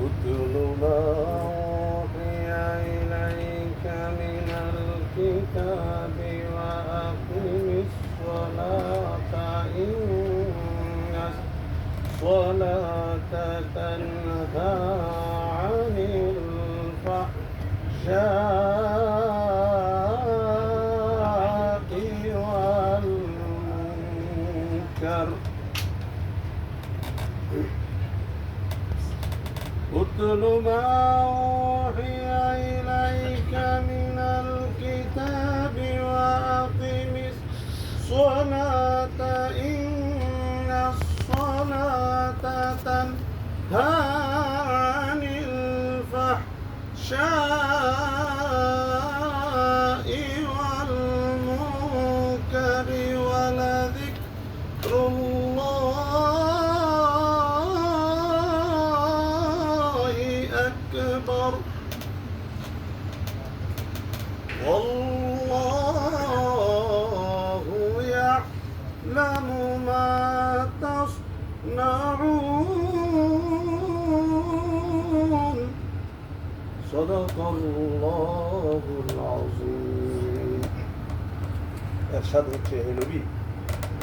اتل ما أوحي إليك من الكتاب وأقم الصلاة إن الصلاة تنهى عن الفحشاء والمنكر اتل ما أوحي إليك من الكتاب وأقم الصلاة إن الصلاة تنهى عن الفحشاء والمنكر ولذكر الله أكبر والله يعلم ما تصنعون صدق الله العظيم ارشاد হচ্ছে হে নবী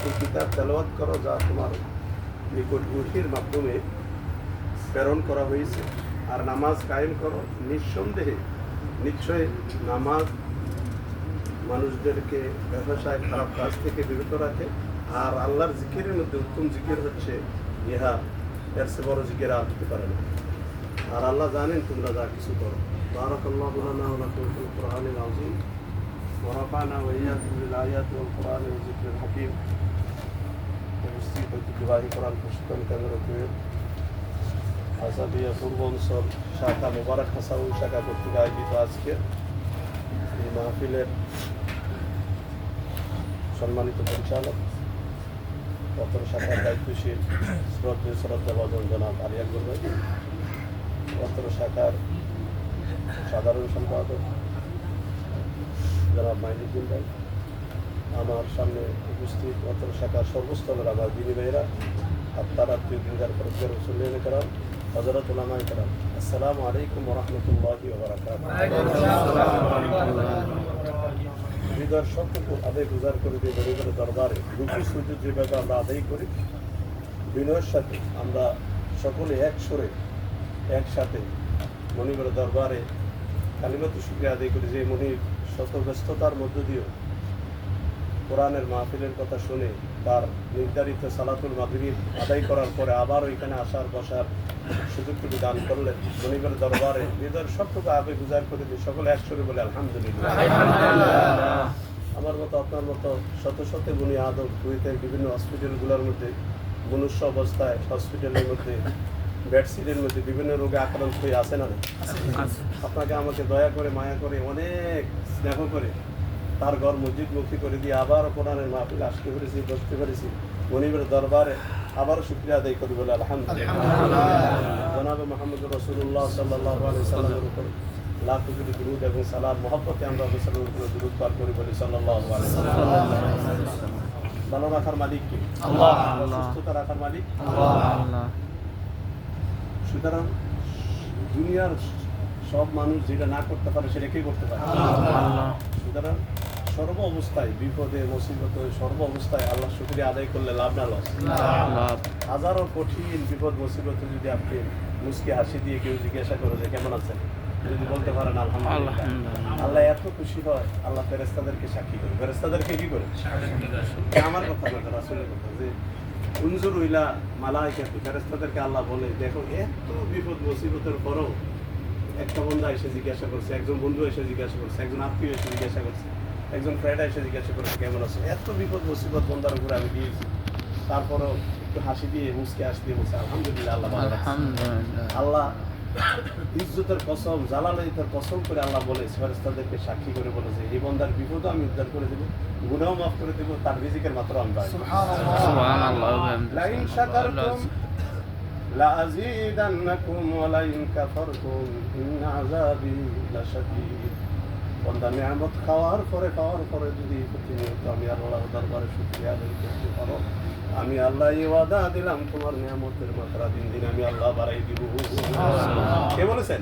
এই কিতাব তেলাওয়াত করো যা তোমার নিকট ওহীর মাধ্যমে প্রেরণ করা হয়েছে আর নামাজ কায়েম করো নিঃসন্দেহে নিশ্চয় নামাজ মানুষদেরকে ব্যবসায় খারাপ কাজ থেকে বিরত রাখে আর আল্লাহর জিকিরের মধ্যে উত্তম জিকির হচ্ছে ইহা এর চেয়ে বড় জিকির আর হতে পারে না আর আল্লাহ জানেন তোমরা যা কিছু করো বারাকাল্লাহু লানা ওয়া লাকুম ফিল কুরআনিল আযীম ওয়া রাফা'না ওয়া ইয়্যাকুম বিল আয়াতি ওয়াল কুরআনি ওয়া যিকরিল হাকীম উপস্থিত ঐতিহ্যবাহী কোরআন প্রশিক্ষণ কেন্দ্রকে আসাদিয়া পূর্ব অঞ্চল শাখা মোবারক হাসাউল শাখা কর্তৃক আয়োজিত আজকে এই মাহফিলের সম্মানিত পরিচালক অত্র শাখার দায়িত্বশীল শ্রদ্ধাভাজন জনাব আলী আকবর ভাই, অত্র শাখার সাধারণ সম্পাদক জনাব মাইনুদ্দিন ভাই, আমার সামনে উপস্থিত অত্র শাখার সর্বস্তরের আমার দিনী ভাইরা, আপনার আত্মীয় দিনদার ফরজের রসুল্লাহ کرام, হযরত উলামায়ে کرام, আসসালামু আলাইকুম ওয়া রাহমাতুল্লাহি ওয়া বারাকাতুহু। হৃদয়ের সবটুকু আদায় গুজার করে দিয়ে গরিবের দরবারে রুকু সুজুদ যেভাবে আমরা আদায় করি, বিনয়ের সাথে আমরা সকলে এক সুরে একসাথে মনিবের দরবারে কালিমাতু শুকরিয়া আদায় করি যে মনিব শত ব্যস্ততার মধ্য দিয়েও কোরআনের মাহফিলের কথা শুনে তার নির্ধারিত সালাতুল মাগরিব আদায় করার পরে আবার ওইখানে আসার বসার সুযোগটুকু দান করলেন। মনিবের দরবারে হৃদয়ের সবটুকু আগে গুজার করে দিয়ে সকলে একসঙ্গে বলে আলহামদুলিল্লাহ। আমার মতো আপনার মতো শত শত বুনি আদম কুয়েতের বিভিন্ন হসপিটালগুলোর মধ্যে মনুষ্য অবস্থায় হসপিটালের মধ্যে বেডশিটের মধ্যে বিভিন্ন রোগে আক্রান্ত হয়ে আসে না, আপনাকে আমাকে দয়া করে মায়া করে অনেক স্নেহ করে তার ঘর মসজিদমুখী করে দিয়ে আবার কোরআনের মাহফিলে আসতে পেরেছি, বসতে পেরেছি। মনিবের দরবারে আবারও শুকরিয়া আদায় করি বলে আলহামদুলিল্লাহ। জনাবে মুহাম্মদ রাসূলুল্লাহ সাল্লাল্লাহু আলাইহি সাল্লামের উপর লাখ কোটি দুরূদ এবং সালাম মহব্বতে আমরা রাসূলের উপর দুরূদ পাঠ করি বলি সাল্লাল্লাহু আলাইহি সাল্লাম। ভালো রাখার মালিক কে? আল্লাহ। সুস্থতা রাখার মালিক আল্লাহ। সুতরাং দুনিয়ার সব মানুষ যেটা না করতে পারে সেটা কে করতে পারে? আল্লাহ। সুতরাং সর্ব অবস্থায় বিপদে মুসিবতে সর্ব অবস্থায় আল্লাহ শুকরিয়া আদায় করলে লাভ না লস? লাভ। হাজারো কঠিন বিপদ মুসিবতে যদি আপনি মুস্কি হাসি দিয়ে কেউ জিজ্ঞাসা করে যে কেমন আছেন, যদি বলতে পারেন আলহামদুলিল্লাহ, আল্লাহ এত খুশি হয়। আল্লাহ ফেরেশতাদেরকে সাক্ষী করে। ফেরেশতাদেরকে কি করে? আমার কথা না, রাসূলের কথা, যে উনজুর ইলা মালাইকাতি, ফেরেশতাদেরকে আল্লাহ বলে দেখো এত বিপদ মুসিবতের পরও একটা বন্ধু এসে জিজ্ঞাসা করছে, একজন বন্ধু এসে জিজ্ঞাসা করছে, একজন আত্মীয় এসে জিজ্ঞাসা করছে, একজন ফ্রেন্ড এসে জিজ্ঞাসা করছে কেমন আছে। এত বিপদ মুসিবত বন্দার উপরে আমি দিয়েছি, তারপরও একটু হাসি দিয়ে মুসকে হাসি দিয়ে বলছে আলহামদুলিল্লাহ। আল্লাহ আল্লাহ ইজ্জতের কসম, জালালিয়াতের কসম করে আল্লাহ বলে ফেরেশতাদেরকে সাক্ষী করে বলে যে এই বন্দার বিপদও আমি উদ্ধার করে দেবো, গুনাহও মাফ করে দেবো, তার রিজিকের মাত্র আমি পাই। সুবহানাল্লাহ। লাইন শাকারতুম লাযীদান্নাকুম ওয়া লাইন কাফারতুম ইন্না আযাবী লাশাদীদ। বন্দা নিয়ামত খাওয়ার পরে যদি প্রতিনিয়ত আমি আল্লাহর দরবারে শুকরিয়া আদায় করতে পারো, আমি আল্লাহ এই ওয়াদা দিলাম তোমার নিয়ামতের মাত্রা দিন দিন আমি আল্লাহ বাড়াই দিব। কে বলেছেন?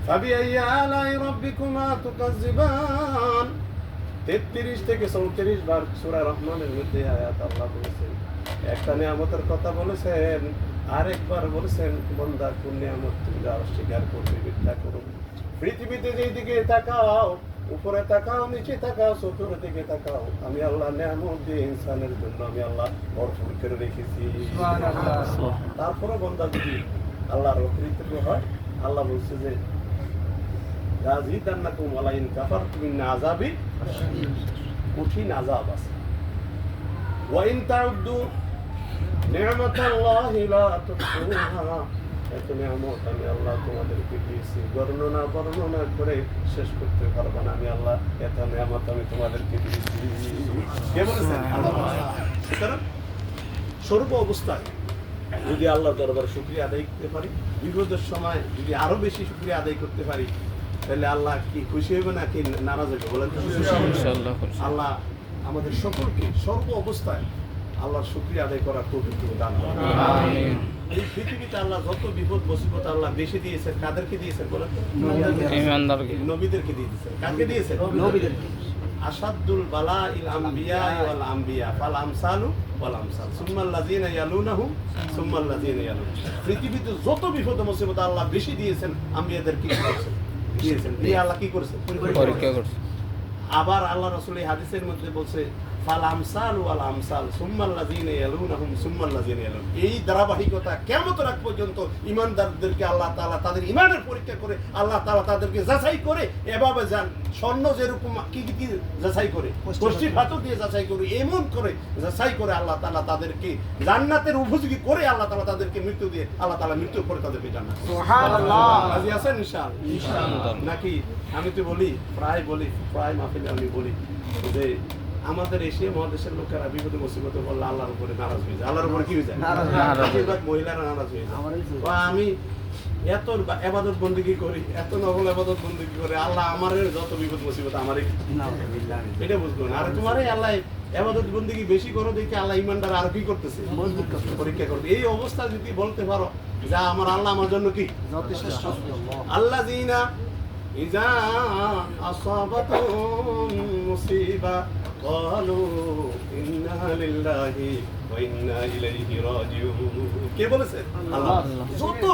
ফাবিআইয়ি আলাই রাব্বিকুমা তুকাজ্জিবান। 33 থেকে 34 বার সূরা রহমানের মধ্যে আয়াত আল্লাহ বলেছেন, একটা নিয়ামতের কথা বলেছেন, আরেকবার বলেছেন বান্দা কোন নিয়ামত তুমি অস্বীকার করবে, মিথ্যা করবে। পৃথিবীতে যেই দিকে তাকাও, উপরে তাকাও, নিচে তাকাও, চতুর দিকে তাকাও, আমি আল্লাহ নিয়ামত দিয়ে ইনসানের জন্য আমি আল্লাহ ভরপুর করে রেখেছি। তারপরে বান্দা যদি আল্লাহর অকৃতজ্ঞ হয়, আল্লাহ বলছে যে লাযিদান্নাকুম ওয়া ইন কাফারতুম ইন আযাবি কঠিন আযাব আছে। ওয়া ইন তাউদ্দু নি'মাতাল্লাহি লা তুহসুহা। এত নিয়ামত আমি আল্লাহ তোমাদেরকে দিয়েছি, বর্ণনা করে শেষ করতে পারবো না। আমি আল্লাহ এত নিয়ামত আমি তোমাদেরকে দিয়েছি। কে বলেছেন? আল্লাহ। সুতরাং সর্ব অবস্থায় যদি আল্লাহর দরবারে শুকরিয়া আদায় করতে পারি, বিপদের সময় যদি আরো বেশি শুকরিয়া আদায় করতে পারি, তাহলে আল্লাহ কি খুশি হবে না কি নারাজ হবে? বলেন। আল্লাহ আমাদের সকলকে সর্ব অবস্থায় আল্লাহর শুকরিয়া আদায় করার তৌফিক দান করুন। আমিন। এই পৃথিবীতে আল্লাহ যত বিপদ মুসিবত আল্লাহ বেশি দিয়েছেন, কাদেরকে দিয়েছেন বলেন? ঈমানদারকে, নবীদেরকে দিয়েছেন। কাকে দিয়েছেন? নবীদেরকে। আসাদুল বালাইল আমবিয়া ওয়াল আমবিয়া ফাল আমসালু ওয়াল আমসাল সুম্মাল লাযিনা ইয়ালুনাহুম সুম্মাল লাযিনা ইয়ালুন। পৃথিবীতে যত বিপদ মুসিবত আল্লাহ বেশি দিয়েছেন, আম্বিয়াদেরকে দিয়েছেন। এই আল্লাহ কি করেছেন? পরীক্ষা করেছেন। আবার আল্লাহ রাসূল এই হাদিসের মধ্যে বলছে ফাল আমসাল ওয়াল আমসাল সুম্মাল লাযিনা ইয়ালুনাহুম সুম্মাল লাযিনা ইয়ালুন। এই ধারাবাহিকতা কিয়ামত রাত পর্যন্ত ঈমানদারদেরকে আল্লাহ তাআলা তাদের ঈমানের পরীক্ষা করে, আল্লাহ তাআলা তাদেরকে যাচাই করে। এভাবে যান স্বর্ণ যেরকম কি যাচাই করে, কষ্টি পাথর দিয়ে যাচাই করে, এমন করে যাচাই করে আল্লাহ তাআলা তাদেরকে জান্নাতের উপযোগী করে আল্লাহ তাআলা তাদেরকে মৃত্যু দিয়ে আল্লাহ তাআলা মৃত্যুর পরে তাদেরকে জান্নাত। সুবহানাল্লাহ। রাজি আছেন ইনশাআল্লাহ? ইনশাআল্লাহ। নাকি আমি তো বলি, প্রায় মাহফিলে আমি বলি যে আমাদের এশিয়া মহাদেশের লোকেরা বিপদে মুসিবতে বললে আল্লাহর উপরে নারাজ হয়ে যায়। আল্লাহর উপরে কি হয়ে যায়? বেশিরভাগ মহিলারা নারাজ হয়ে যায়। আমি এত ইবাদত বন্দেগী করি, এত নফল ইবাদত বন্দেগী করে, আল্লাহ আমার যত বিপদ মুসিবত আমারই, এটা বুঝবো না। আর তোমারই আল্লাহ ইবাদত বন্দেগী বেশি করো দেখে আল্লাহ ইমানদার আর কি করতেছে? পরীক্ষা করতে। এই অবস্থা যদি বলতে পারো যা আমার আল্লাহ আমার জন্য কি যথেষ্ট। আল্লাহ জিনা ইজা আসাবাতুহুম মুসিবা ক্বালু ইন্না লিল্লাহি ওয়া ইন্না ইলাইহি রাজিউন। কে বলেছেন? আল্লাহ। যত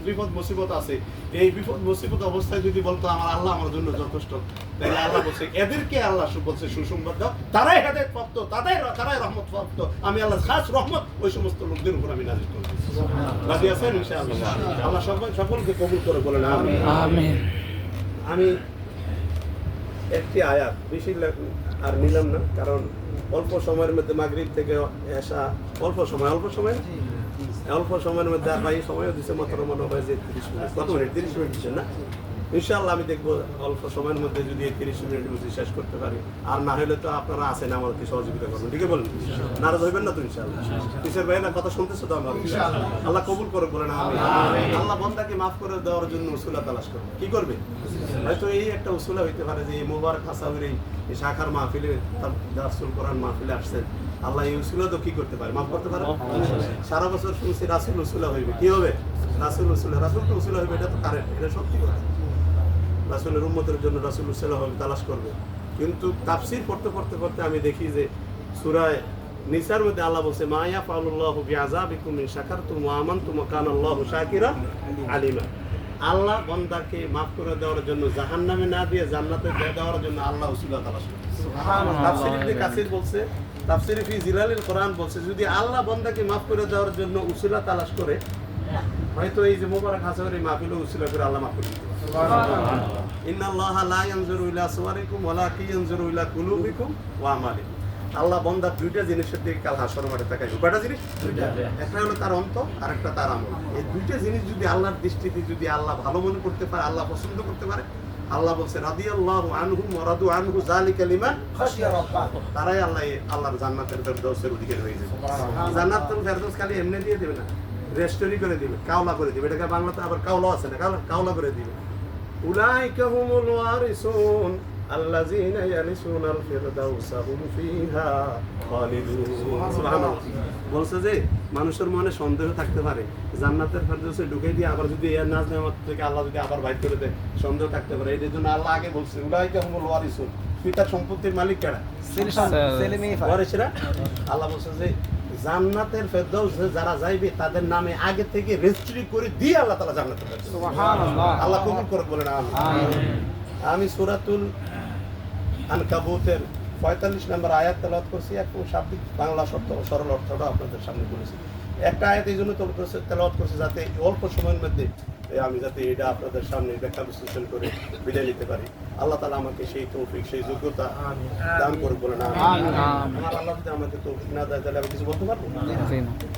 বিপদ মুসিবত আছে, এই বিপদ মুসিবত অবস্থায় যদি বলতো আমার আল্লাহ আমার জন্য যথেষ্ট, তাহলে আল্লাহ বলছে এদেরকে আল্লাহ বলছে সুসংবাদ দাও, তারাই হেদায়েত প্রাপ্ত, তারাই রহমত প্রাপ্ত। আমি আল্লাহ খাস রহমত ওই সমস্ত লোকদের উপর আমি নাযিল করব। রাজি আছেন ইনশাআল্লাহ? আল্লাহ সকলকে কবুল করে বলেন আমিন। আমিন। আমি একটি আয়াত বেশি আর নিলাম না, কারণ অল্প সময়ের মধ্যে মাগরিব থেকে এসা অল্প সময়ের মধ্যে আর ভাই সময়ও দিচ্ছে মাত্র মনে হয় যে 30 মিনিট। কত মিনিট? 30 মিনিট দিচ্ছেন না? ইনশাআল্লাহ আমি দেখবো অল্প সময়ের মধ্যে যদি 30 মিনিট মধ্যে শেষ করতে পারি। আর না হলে তো আপনারা আছেন আমাদেরকে সহযোগিতা করবেন, ঠিক আছে? বলেন, নারাজ হইবেন না তো ইনশাআল্লাহ? কিসের ভাই না কথা শুনতেছো তো আমার? আল্লাহ কবুল করে বলেন আমিন। আল্লাহ বান্দাকে মাফ করে দেওয়ার জন্য উসুলা তালাশ করবে। কি করবে? হয়তো এই একটা উসুলা হইতে পারে যে এই মোবারক হাসাউর এই শাখার মাহফিলে দারসুল কোরআন মাহফিলে আসছেন, আল্লাহ এই উসুলা তো কি করতে পারে? মাফ করতে পারে। সারা বছর শুনছি রাসূল উসুলা হইবে, কি হবে? রাসূল তো উসুলা হইবে, এটা তো কারেক্ট, এটা সত্যি কথা। রাসূলের উম্মতের জন্য রাসূল উসুলা হবে, তালাশ করবে। কিন্তু তাফসীর পড়তে আমি দেখি যে সূরা নিসার মধ্যে আল্লাহ বলছে মা ইয়াফআলুল্লাহু বিআযাবিকুম ইন শাকারতুম ওয়া আমানতুম ওয়া কানাল্লাহু শাকিরান আলিমা। আল্লাহ বান্দাকে মাফ করে দেওয়ার জন্য, জাহান্নামে না দিয়ে জান্নাতে দেওয়ার জন্য আল্লাহ উসিলা তালাশ করে। সুবহানাল্লাহ। তাফসীর ইবনে কাসির বলছে, তাফসীর ফি জিলালিল কোরআন বলছে, যদি আল্লাহ বান্দাকে মাফ করে দেওয়ার জন্য উসিলা তালাশ করে, হয়তো এই যে মোবারক হাসানের মাহফিলে উসিলা করে আল্লাহ মাফ করে দিতে পারে। সুবহানাল্লাহ। ইন্নাল্লাহা লা ইয়ানজুরু ইলা সুওয়ারিকুম ওয়ালাকিন ইয়ানজুরু ইলা কুলুবিকুম ওয়া আমালিকুম। আল্লাহ বান্দা দুইটা জিনিসের দিকে কাল হাসর মাঠে তাকাইবে। কয়টা জিনিস? দুইটা। একটা হলো তার অন্তর, আর একটা তার আমল। এই দুইটা জিনিস যদি আল্লাহর দৃষ্টিতে যদি আল্লাহ ভালো মনে করতে পারে, আল্লাহ পছন্দ করতে পারে, আল্লাহ বলছে রাদিয়াল্লাহু আনহুম ওয়া রাদু আনহু যালিকা লিমান খাশিয়া রাব্বাহ। তারাই আল্লাহর জান্নাতের ফেরদৌসের অধিকারী হয়ে যাবে। জান্নাতুল ফেরদৌস খালি এমনি দিয়ে দেবে না, রেস্টোরি করে দিবে, কাওলা করে দিবে। এটাকে বাংলাতে আবার কাওলা আছে না, কাওলা করে দিবে। উলাইকা হুমুল ওয়ারিসুন আল্লাযীনা ইয়ারিসুনাল ফিরদাউসা হুম ফিহা খালিদুন। সুবহানাল্লাহ। বলছে যে মানুষের মনে সন্দেহ থাকতে পারে, জান্নাতের ফেরদাউসে ঢুকে দিয়ে আবার যদি এর নাজ নেয়ামত থেকে আল্লাহ যদি আবার বাইর করে দেয়, সন্দেহ থাকতে পারে। এই জন্য আল্লাহ আগে বলছে উলাইকা হুমুল ওয়ারিসুন। পিতার সম্পত্তির মালিক কারা? ওয়ারিসরা। আল্লাহ বলছে যে জান্নাতের ফেরদাউসে যারা যাইবে তাদের নামে আগে থেকে রেজিস্ট্রি করে দিয়ে আল্লাহ তাআলা জান্নাতে দেবে। সুবহানাল্লাহ। আল্লাহ কবুল করে বলেন আমিন। আমি সূরাতুল আনকাবুতের 45 নম্বর আয়াত তেলাওয়াত করছি, একদম শাব্দিক বাংলা শব্দ সরল অর্থটা আপনাদের সামনে বলেছি। একটা আয়াত এই জন্য তেলাওয়াত করছি যাতে অল্প সময়ের মধ্যে আমি যাতে এটা আপনাদের সামনে ব্যাখ্যা বিশ্লেষণ করে বিদায় নিতে পারি। আল্লাহ তাআলা আমাকে সেই তৌফিক, সেই যোগ্যতা দান করে বলেন আমিন। আমার আল্লাহ যদি আমাকে তৌফিক না দেয় তাহলে আমি কিছু বলতে পারবো না।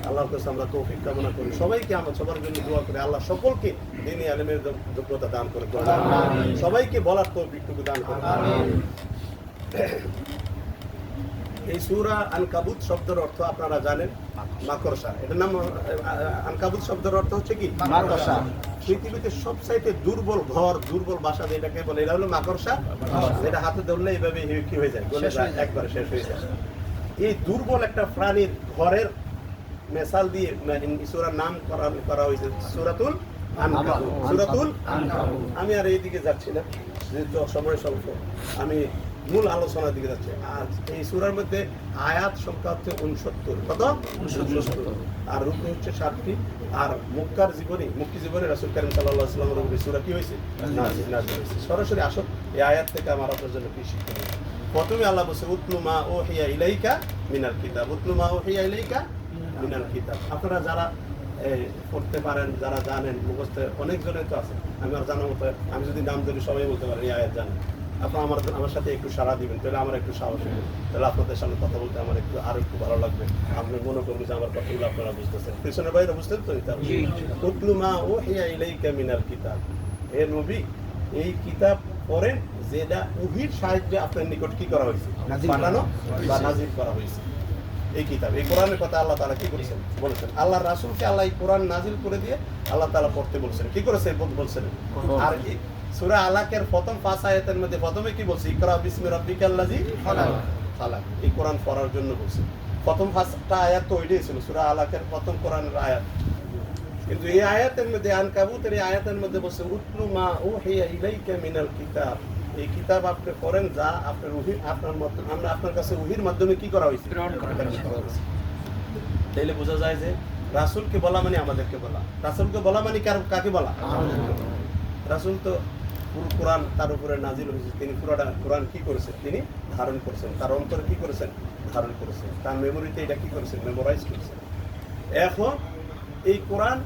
আল্লাহর কাছে আমরা তৌফিক কামনা করি, সবাইকে আমার সবার জন্য দোয়া করি আল্লাহ সকলকে দ্বীনি ইলমের যোগ্যতা দান করে, সবাইকে বলার তৌফিকটুকু দান করে। এই সূরা আনকাবুত শব্দের অর্থ আপনারা জানেন মাকড়সা। এটার নাম আনকাবুত শব্দের অর্থ হচ্ছে কি? মাকড়সা। পৃথিবীতে সবচাইতে দুর্বল ঘর, দুর্বল বাসা যেটাকে বলে, এটা হলো মাকড়সা। যেটা হাতে ধরলে এইভাবে কি হয়ে যায়, গলে যায়, একবারে শেষ হয়ে যায়। এই দুর্বল একটা প্রাণীর ঘরের মেসাল দিয়ে সূরার নাম করা হয়েছে সূরাতুল আনকাবুত। সূরাতুল আনকাবুত। আমি আর এইদিকে যাচ্ছি না, যেহেতু সময় স্বল্প, আমি মূল আলোচনার দিকে যাচ্ছে। আজ এই সূরার মধ্যে আয়াত সংখ্যা হচ্ছে 69। কত? 69। আর রূপ হচ্ছে 7টি। আর মক্কার মুক্তি জীবনে রাসূল কারীম সাল্লাল্লাহু আলাইহি ওয়াসাল্লামের উপরে সূরা কি হয়েছে? নাযিল হয়েছে। সরাসরি আসল এই আয়াত থেকে আমার আপনার জন্য কি শিক্ষণীয়। প্রথমে আল্লাহ বলছে উতলু মা উহিয়া ইলাইকা মিনাল কিতাব। উতলু মা উহিয়া ইলাইকা মিনাল কিতাব। আপনারা যারা পড়তে পারেন, যারা জানেন, মুখস্থ অনেক জনের তো আছে, আমি আর জানার মতো আমি যদি নাম ধরি সবাই বলতে পারেন এই আয়াত জানেন। আপনারা আমার সাথে একটু সাড়া দিবেন, তাহলে আমার একটু সাহস হবে, তাহলে আপনাদের সামনে কথা বলতে আমার আরো একটু ভালো লাগবে। আপনি মনে করবেন যে আমার কথাগুলো আপনারা বুঝতেছেন, পিছনের বাইরে বুঝতেন তো। উতলু মা উহিয়া ইলাইকা মিনাল কিতাব। হে নবী, এই কিতাব পড়েন যেটা ওহীর সাহায্যে আপনার নিকট কি করা হয়েছে? পাঠানো বা নাযিল করা হয়েছে। এই কিতাব, এই কোরআনের কথা আল্লাহ তাআলা কি করেছেন? বলেছেন। আল্লাহ রাসূলকে আল্লাহ এই কোরআন নাযিল করে দিয়ে আল্লাহ তাআলা পড়তে বলছেন। কি করেছে বলছেন? আর সূরা আলাকের প্রথম 5 আয়াতের মধ্যে প্রথমে কি বলছে? ইকরা বিসমি রাব্বিকাল্লাযী খালাক। এই কোরআন পড়ার জন্য বলছে। প্রথম 5টা আয়াত তো ওইটাই ছিল সূরা আলাকের প্রথম কোরআনের আয়াত। কিন্তু এই আয়াতের মধ্যে আনকাবুতের এই আয়াতের মধ্যে বলছে উতলু মা উহিয়া ইলাইকা মিনাল কিতাব। এই কিতাব আপনি পড়েন যা আপনার ওহী, আমরা আপনার কাছে ওহীর মাধ্যমে কি করা হয়েছে? তাইলে বোঝা যায় যে রাসূলকে বলা মানে আমাদেরকে বলা। রাসূলকে বলা মানে কাকে বলা? রাসূল তো পুরো কোরআন তার উপরে নাযিল হয়েছে, তিনি পুরোটা কোরআন কি করেছেন? তিনি ধারণ করেছেন, তার অন্তরে কি করেছেন? ধারণ করেছেন, তার মেমোরিতে এটা কি করেছেন? মেমোরাইজ করেছেন। এখন এই কোরআন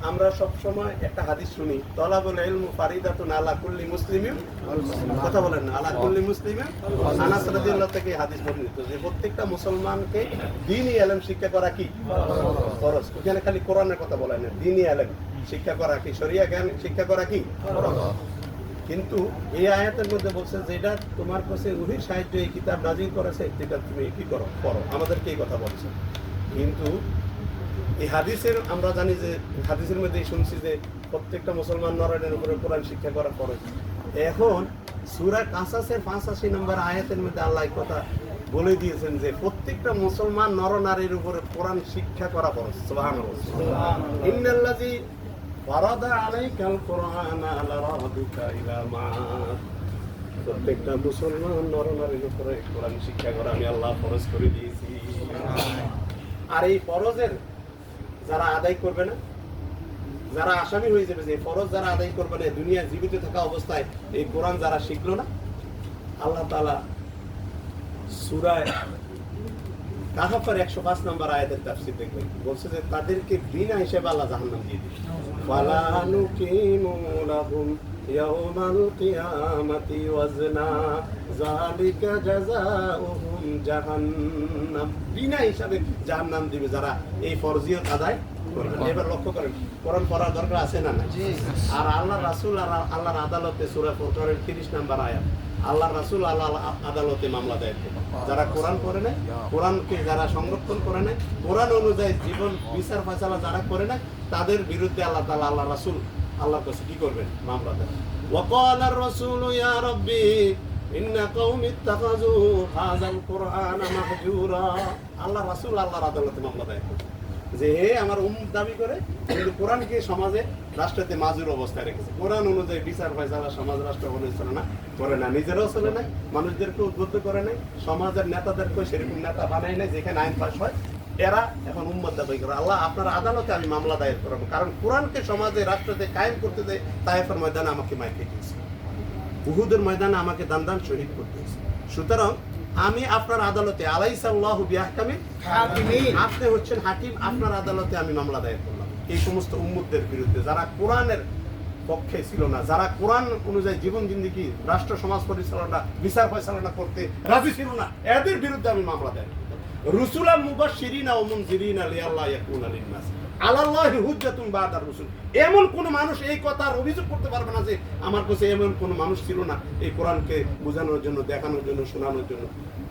আমরা সব সময় একটা হাদিস শুনি, তলাবুল ইলমু ফারিদাতুন আলা কুল্লি মুসলিমিন। কথা বলেন না, আলা কুল্লি মুসলিমিন। আনাস রাদিয়াল্লাহু থেকে হাদিস বর্ণিত যে প্রত্যেকটা মুসলমানকে দ্বীনি ইলম শিক্ষা করা কি ফরজ। এখানে খালি কোরআনের কথা বলা না, দ্বীনি ইলম শিক্ষা করা কি, শরিয়া জ্ঞান শিক্ষা করা কি ফরজ। কিন্তু এই আয়াতের মধ্যে বলছে যেটা তোমার কাছে ওহীর সাহায্যে এই কিতাব নাযিল করেছে, এটা তুমি কি করো? পড়ো। আমাদেরকে এই কথা বলছে। কিন্তু এই হাদিসের আমরা জানি যে হাদিসের মধ্যেই শুনছি যে প্রত্যেকটা মুসলমান নরের উপরে কোরআন শিক্ষা করা ফরজ। এখন সূরা কাসাসের 85 নম্বর আয়াতের মধ্যে আল্লাহ কথা বলে দিয়েছেন যে প্রত্যেকটা মুসলমান নরনারীর উপরে কোরআন শিক্ষা করা ফরজ। সুবহানাল্লাহ। ইন্নাল্লাযী ফারাদা আলাইকাল কুরআনা লারাদুকা ইলা মা'আদ। প্রত্যেকটা মুসলমান নরনারীর উপরে কোরআন শিক্ষা করা আমি আল্লাহ ফরজ করে দিয়েছি। আর এই ফরজের যারা আদায় করবে না, যারা আসামি হয়ে যাবে, যে ফরজ যারা আদায় করবে না, দুনিয়া জীবিত থাকা অবস্থায় এই কোরআন যারা শিখলো না, আল্লাহ তাআলা সূরা কাহফের 105 নম্বর আয়াতের তাফসীর দেখবেন, বলছে যে তাদেরকে বিনা হিসেবে আল্লাহ জাহান্নাম দিয়ে দিবে। ফালা নুকিমু লাহুম ইয়াউমাল কিয়ামাতি ওয়াজনা যালিকা জাযাউহুম জাহান্নাম। বিনা হিসাবে জাহান্নাম দিবে যারা এই ফরজিয়ত আদায় করবে। এবার লক্ষ্য করেন, কোরআন পড়ার দরকার আছে না? আর আল্লাহ রাসূল আর আল্লাহর আদালতে সূরা ফুরকানের 30 নম্বর আয়াত, আল্লাহ রাসূল আল্লাহ আদালতে মামলা দেয়। যারা কোরআন পড়ে নাই, কোরআনকে যারা সংরক্ষণ করে নাই, কোরআন অনুযায়ী জীবন বিচার ফয়সালা যারা করে নাই, তাদের বিরুদ্ধে আল্লাহ তাআলা আল্লাহ রাসূল আল্লাহর কাছে কি করবেন? মামলা দেন। وقال الرسول يا ربي إن قوم اتخذوا هذا القرآن مهجورا আল্লাহ রাসূল আল্লাহর আদালতে মামলা দায়ের করেছে যে হে আমার উম্মত দাবি করে কিন্তু কোরআনকে সমাজে রাষ্ট্রতে মাজুর অবস্থায় রেখেছে। কোরআন অনুযায়ী বিচার ফয়সালা সমাজ রাষ্ট্র পরিচালনা করে না, নিজেরাও চলে নাই, মানুষদেরকে উদ্বুদ্ধ করে নাই, সমাজের নেতাদেরকেও সেরকম নেতা বানায় নাই যেখানে আইন পাস হয়। এরা এখন উম্মত দাবি করে আল্লাহ আপনার আদালতে আমি মামলা দায়ের করবো, কারণ কোরআনকে সমাজে রাষ্ট্রতে কায়েম করতে দেয়। তায়েফের ময়দানে আমাকে মাইকে দিয়েছে, উহুদের ময়দানে আমাকে দান দান শহীদ করতে হয়েছে। সুতরাং আমি আপনার আদালতে আলাইসাল্লাহু বিআহকামিল হাকিমিন, আপনি হচ্ছেন হাকিম, আপনার আদালতে আমি মামলা দায়ের করলাম এই সমস্ত উম্মতদের বিরুদ্ধে যারা কোরআনের পক্ষে ছিল না, যারা কোরআন অনুযায়ী জীবন জিন্দেগি রাষ্ট্র সমাজ পরিচালনা বিচার পরিচালনা করতে রাজি ছিল না, এদের বিরুদ্ধে আমি মামলা দায়ের করলাম। রুসুলাম মুবাশশিরিনা ওয়া মুনজিরিনা লিআল্লা ইয়াকুনা লিন-নাস আলাল্লাহি হুজ্জাতুন বা'দার রুসুল। এমন কোন মানুষ এই কথার অভিযোগ করতে পারবে না যে আমার কাছে এমন কোন মানুষ ছিল না এই কোরআনকে বোঝানোর জন্য, দেখানোর জন্য, শোনানোর জন্য।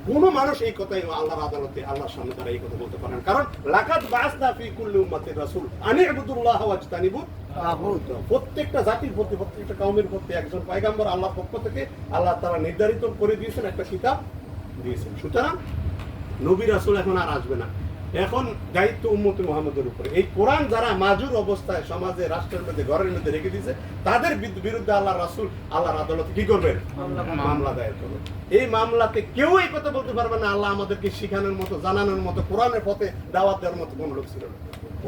কোন মানুষ এই কথাই আল্লাহর আদালতে আল্লাহর সামনে তারা এই কথা বলতে পারে না, কারণ লাকাদ বা'আসনা ফি কুল্লি উম্মাতির রাসূল আনি ইবুদুল্লাহ ওয়াজতানিবুত তাগুত। প্রত্যেকটা জাতির প্রতি, প্রত্যেকটা কওমের প্রতি একজন পয়গম্বর আল্লাহর পক্ষ থেকে আল্লাহ তাআলা নির্ধারিত করে দিয়েছেন, একটা কিতাব দিয়েছেন। সুতরাং নবী রাসূল এখন আর আসবে না, এখন দায়িত্ব উম্মতে মুহাম্মদের উপরে। এই কোরআন যারা মাজুর অবস্থায় সমাজে রাষ্ট্রের মধ্যে ঘরের মধ্যে রেখে দিয়েছে তাদের বিরুদ্ধে আল্লাহ রাসূল আল্লাহর আদালতে কি করবেন? মামলা দায়ের করবেন। এই মামলাতে কেউ এই কথা বলতে পারবে না আল্লাহ আমাদেরকে শিখানোর মতো, জানানোর মতো, কোরআনের পথে দাওয়াত দেওয়ার মতো কোন লোক ছিল না।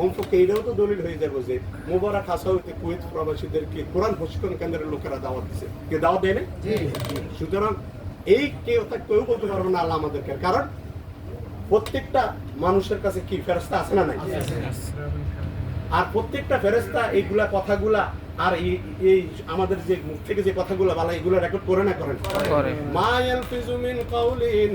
অন্তত এইটাও তো দলিল হয়ে যাবে যে মুবারক হাসাউতে কুয়েত প্রবাসীদেরকে কোরআন প্রশিক্ষণ কেন্দ্রের লোকেরা দাওয়াত দিচ্ছে, কে দাওয়াত দেয় না? সুতরাং এই কেউ বলতে পারবে না আল্লাহ আমাদেরকে, কারণ প্রত্যেকটা মানুষের কাছে কি ফেরেশতা আছে না নাই? আর প্রত্যেকটা ফেরেশতা এইগুলা কথাগুলা আর এই আমাদের যে মুখ থেকে যে কথাগুলো বলা এগুলো রেকর্ড করে না করেন? মা ইয়ালফিজু মিন কাউলিন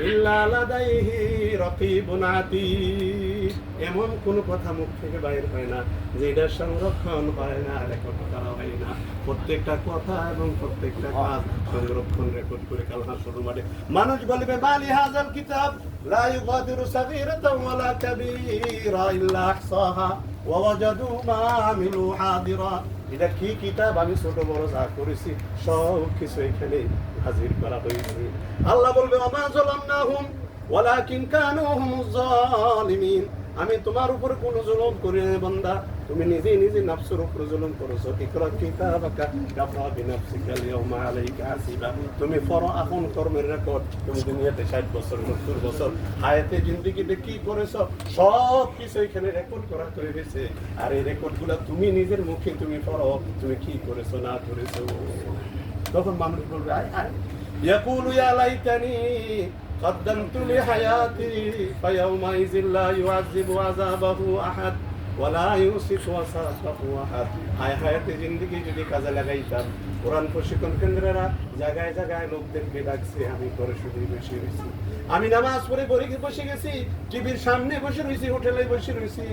ইল্লা লাদাইহি রাকিবুন আতীদ। এমন কোন কথা মুখ থেকে বাইর হয় না যে এটা সংরক্ষণ হয় না, রেকর্ড করা হয় না। প্রত্যেকটা কথা এবং প্রত্যেকটা কাজ সংরক্ষণ রেকর্ড করে কাল হাসর মাঠে মানুষ বলবে মালি হাযাল কিতাব লা ইউগাদিরু সাগীরাতান ওয়ালা কাবীরা ইল্লা আহসাহা ওয়া ওয়াজাদু মা আমিলু হাদিরা। এটা কি কিতাব, আমি ছোট বড় যা করেছি সব কিছু এখানে হাজির করা হয়েছে। আল্লাহ বলবে ওমা যালামনাহুম ওয়ালাকিন কানু হুমুজ জালিমিন। আমি তোমার উপরে কোনো জুলুম করি না বান্দা, তুমি নিজে নিজে নফসের উপরে জুলুম করেছো। ইকরা কিতাবাকা কাফা বিনাফসিকা আল-ইয়াওমা আলাইকা হাসিবা। তুমি পড়ো আপন কর্মের রেকর্ড। তুমি দুনিয়াতে 60 বছর 70 বছর হায়াতে জিন্দেগিতে কি করেছো সব কিছু এখানে রেকর্ড করা হয়েছে। আর এই রেকর্ডগুলো তুমি নিজের মুখে তুমি পড়ো, তুমি কি করেছো না করেছো। তখন মানুষ বলবে আয় আয় ইয়াকুলু ইয়া লাইতানি قدمت لحياتي فيومئذ لا يعذب عذابه أحد ولا يوثق وثاقه أحد। হায়াতে জিন্দেগি যদি কাজে লাগাইতাম, কোরআন প্রশিক্ষণ কেন্দ্রেরা জায়গায় জায়গায় লোকদেরকে ডাকছে, আমি করে শুধু বসে রয়েছি, আমি নামাজ পড়ে বসে গেছি, টিভির সামনে বসে রয়েছি, হোটেলে বসে রয়েছি,